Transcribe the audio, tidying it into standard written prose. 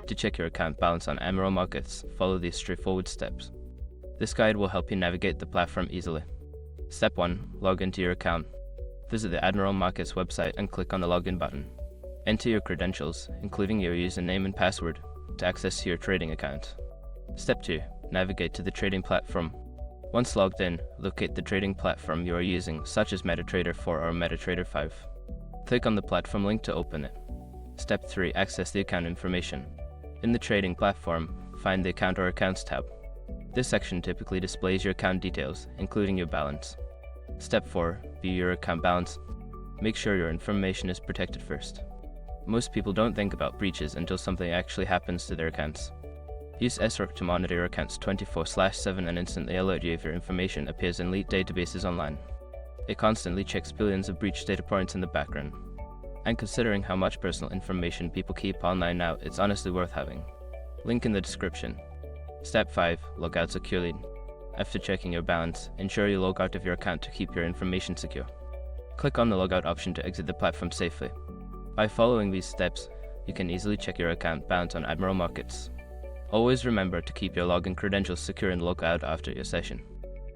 To check your account balance on Admiral Markets, follow these straightforward steps. This guide will help you navigate the platform easily. Step 1. Log into your account. Visit the Admiral Markets website and click on the login button. Enter your credentials, including your username and password, to access your trading account. Step 2. Navigate to the trading platform. Once logged in, locate the trading platform you are using, such as MetaTrader 4 or MetaTrader 5. Click on the platform link to open it. Step 3. Access the account information. In the trading platform, find the Account or Accounts tab. This section typically displays your account details, including your balance. Step 4. View your account balance. Make sure your information is protected first. Most people don't think about breaches until something actually happens to their accounts. Use SROC to monitor your accounts 24/7 and instantly alert you if your information appears in leaked databases online. It constantly checks billions of breach data points in the background. And considering how much personal information people keep online now, it's honestly worth having. Link in the description. Step 5. Log out securely. After checking your balance, ensure you log out of your account to keep your information secure. Click on the logout option to exit the platform safely. By following these steps, you can easily check your account balance on Admiral Markets. Always remember to keep your login credentials secure and log out after your session.